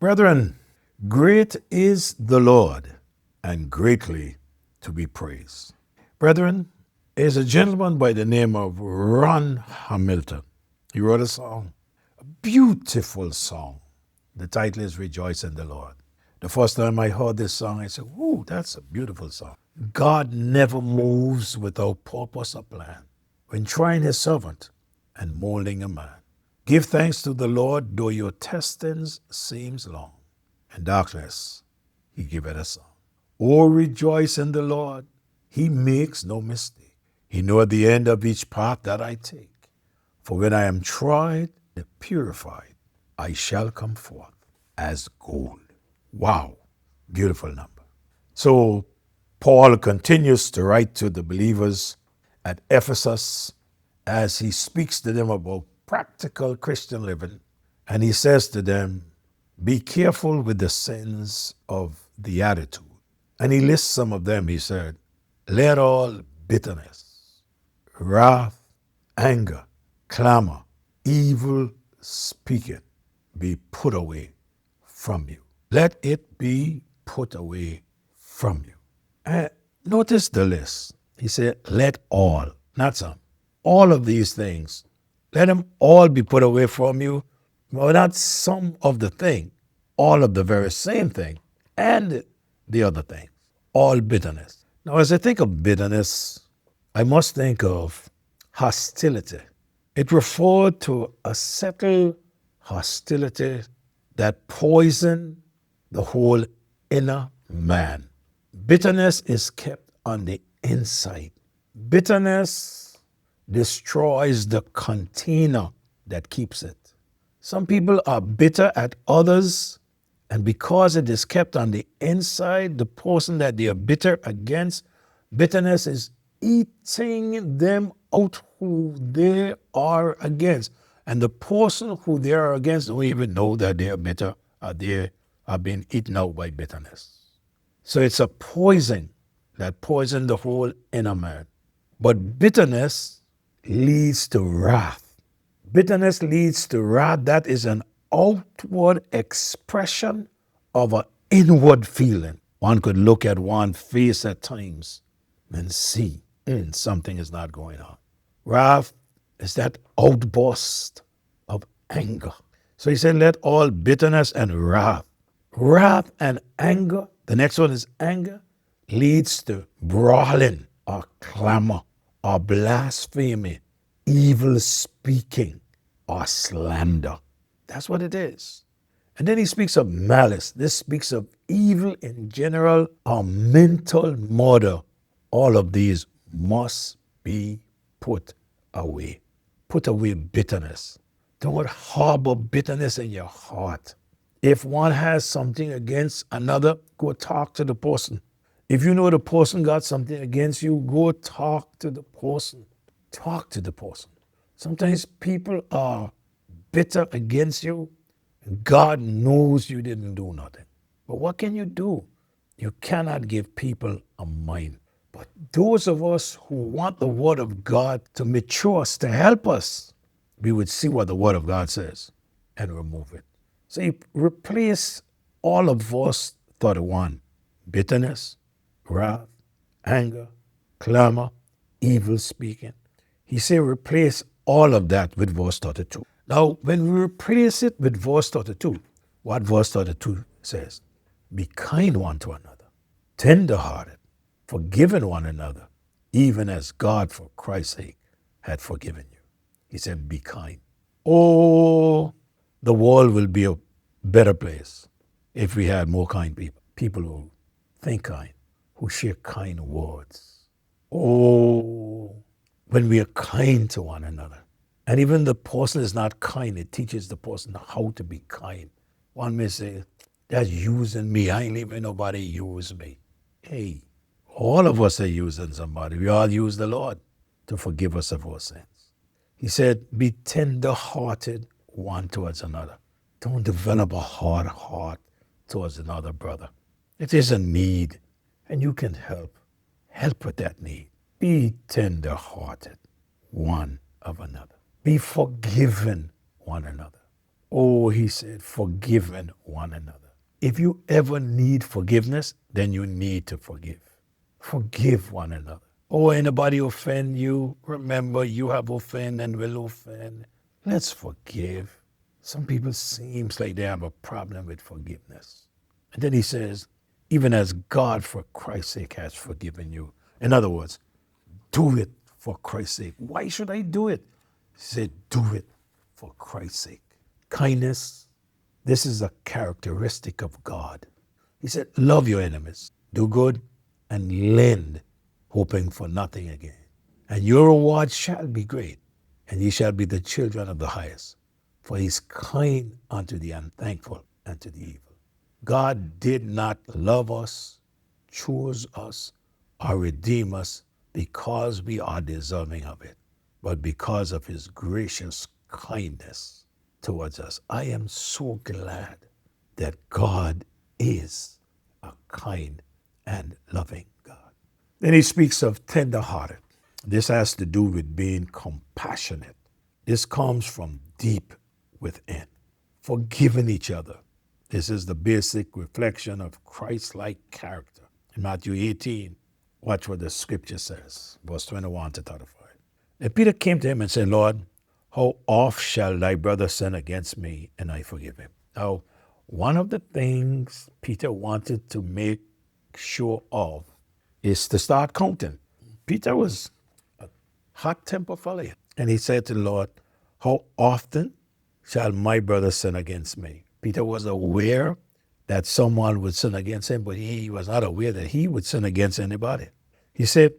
Brethren, great is the Lord and greatly to be praised. Brethren, there's a gentleman by the name of Ham Milton. He wrote a song, a beautiful song. The title is Rejoice in the Lord. The first time I heard this song, I said, "Ooh, that's a beautiful song." God never moves without purpose or plan. When trying his servant and molding a man, give thanks to the Lord, though your testings seems long. In darkness, he giveth a song. Oh, rejoice in the Lord. He makes no mistake. He knoweth the end of each path that I take. For when I am tried and purified, I shall come forth as gold. Wow, beautiful number. So Paul continues to write to the believers at Ephesus as he speaks to them about practical Christian living. And he says to them, be careful with the sins of the attitude. And he lists some of them. He said, let all bitterness, wrath, anger, clamor, evil speaking be put away from you. Let it be put away from you. And notice the list. He said, let all, not some, all of these things, let them all be put away from you. Well, not some of the thing, all of the very same thing, and the other thing, all bitterness. Now, as I think of bitterness, I must think of hostility. It referred to a settled hostility that poisoned the whole inner man. Bitterness is kept on the inside. Bitterness destroys the container that keeps it. Some people are bitter at others, and because it is kept on the inside, the person that they are bitter against, bitterness is eating them out who they are against. And the person who they are against don't even know that they are bitter or they are being eaten out by bitterness. So it's a poison that poisons the whole inner man. But bitterness leads to wrath. Bitterness leads to wrath. That is an outward expression of an inward feeling. One could look at one's face at times and see something is not going on. Wrath is that outburst of anger. So he said, let all bitterness and wrath. Wrath and anger, the next one is anger, leads to brawling or clamor or blasphemy, evil speaking or slander. That's what it is. And then he speaks of malice. This speaks of evil in general or mental murder. All of these must be put away. Put away bitterness. Don't harbor bitterness in your heart. If one has something against another, go talk to the person. If you know the person got something against you, go talk to the person. Talk to the person. Sometimes people are bitter against you. God knows you didn't do nothing. But what can you do? You cannot give people a mind. But those of us who want the Word of God to mature us, to help us, we would see what the Word of God says and remove it. So he replaced all of verse 31, bitterness, wrath, anger, clamor, evil speaking. He said replace all of that with verse 32. Now, when we replace it with verse 32, what verse 32 says? Be kind one to another, tenderhearted, forgiving one another, even as God for Christ's sake had forgiven you. He said, be kind. Oh, the world will be a better place if we had more kind people. People who think kind, who share kind words. Oh, when we are kind to one another. And even the person is not kind, it teaches the person how to be kind. One may say, that's using me. I ain't letting nobody use me. Hey, all of us are using somebody. We all use the Lord to forgive us of our sins. He said, be tender-hearted one towards another. Don't develop a hard heart towards another brother. It is a need, and you can help. Help with that need. Be tender-hearted one of another. Be forgiven one another. Oh, he said, forgiving one another. If you ever need forgiveness, then you need to forgive. Forgive one another. Oh, anybody offend you? Remember, you have offended and will offend. Let's forgive. Some people seems like they have a problem with forgiveness. And then he says, even as God for Christ's sake has forgiven you. In other words, do it for Christ's sake. Why should I do it? He said, do it for Christ's sake. Kindness, this is a characteristic of God. He said, love your enemies, do good, and lend, hoping for nothing again. And your reward shall be great, and ye shall be the children of the highest. For he is kind unto the unthankful and to the evil. God did not love us, choose us, or redeem us because we are deserving of it, but because of his gracious kindness towards us. I am so glad that God is a kind and loving God. Then he speaks of tenderhearted. This has to do with being compassionate. This comes from deep within. Forgiving each other. This is the basic reflection of Christ-like character. In Matthew 18, watch what the scripture says, verse 21 to 35. And Peter came to him and said, Lord, how oft shall thy brother sin against me and I forgive him? Now, one of the things Peter wanted to make sure of is to start counting. Peter was a hot-tempered fellow. And he said to the Lord, how often shall my brother sin against me? Peter was aware that someone would sin against him, but he was not aware that he would sin against anybody. He said,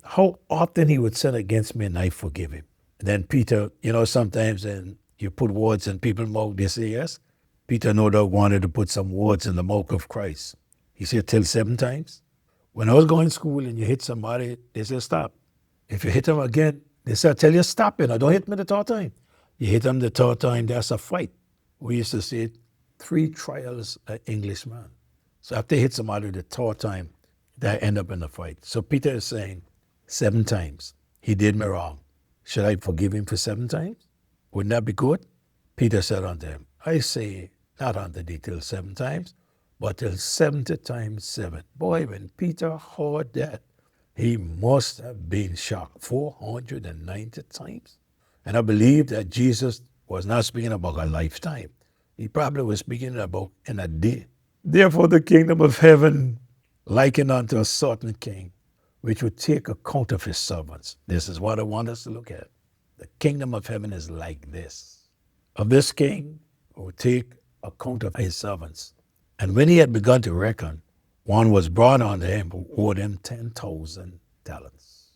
how often he would sin against me and I forgive him. And then Peter, sometimes and you put words in people's mouth, they say yes. Peter no doubt wanted to put some words in the mouth of Christ. He said, till 7 times. When I was going to school and you hit somebody, they said, stop. If you hit them again, they said, tell you stop it. Don't hit me the third time. You hit them the third time, that's a fight. We used to say 3 trials an Englishman. So after you hit somebody the third time, they end up in a fight. So Peter is saying 7 times. He did me wrong. Should I forgive him for 7 times? Wouldn't that be good? Peter said unto him, I say not unto thee till 7 times, but till 70 times 7. Boy, when Peter heard that, he must have been shocked. 490 times. And I believe that Jesus was not speaking about a lifetime. He probably was speaking about in a day. Therefore, the kingdom of heaven likened unto a certain king, which would take account of his servants. This is what I want us to look at. The kingdom of heaven is like this. Of this king who would take account of his servants. And when he had begun to reckon, one was brought unto him who owed him 10,000 talents.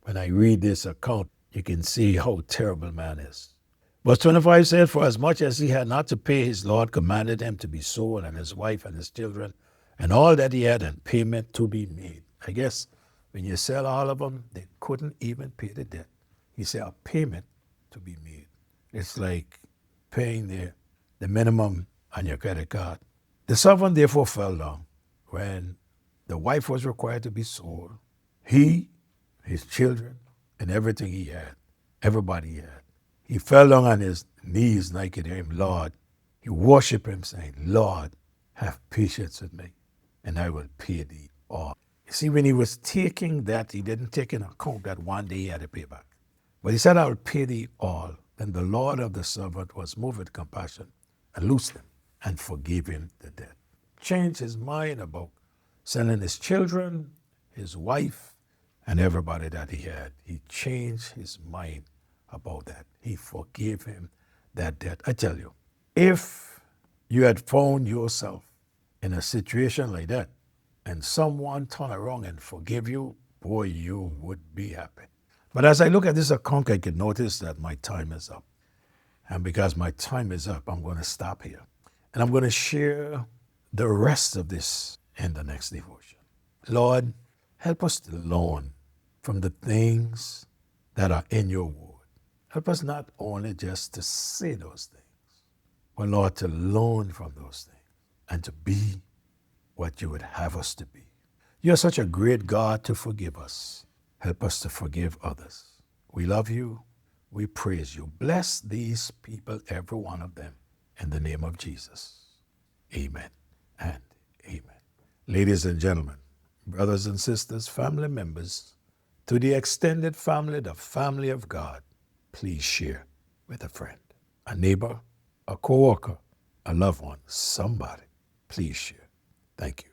When I read this account, you can see how terrible man is. Verse 25 said, for as much as he had not to pay, his Lord commanded him to be sold, and his wife and his children, and all that he had, and payment to be made. I guess when you sell all of them, they couldn't even pay the debt. He said, a payment to be made. It's like paying the minimum on your credit card. The servant therefore fell down when the wife was required to be sold. He, his children, and everything he had, everybody he had. He fell down on his knees naked to him, Lord. He worshiped him, saying, Lord, have patience with me, and I will pay thee all. You see, when he was taking that, he didn't take into account that one day he had to pay back. But he said, I will pay thee all. Then the Lord of the servant was moved with compassion and loosed him and forgave him the debt. Changed his mind about selling his children, his wife, and everybody that he had. He changed his mind about that. He forgave him that debt. I tell you, if you had found yourself in a situation like that, and someone turn around and forgive you, boy, you would be happy. But as I look at this account, I can notice that my time is up. And because my time is up, I'm going to stop here. And I'm going to share the rest of this in the next devotion. Lord, help us to learn from the things that are in your word. Help us not only just to say those things, but Lord, to learn from those things and to be what you would have us to be. You're such a great God to forgive us. Help us to forgive others. We love you. We praise you. Bless these people, every one of them, in the name of Jesus. Amen and amen. Ladies and gentlemen, brothers and sisters, family members, to the extended family, the family of God, please share with a friend, a neighbor, a coworker, a loved one, somebody. Please share. Thank you.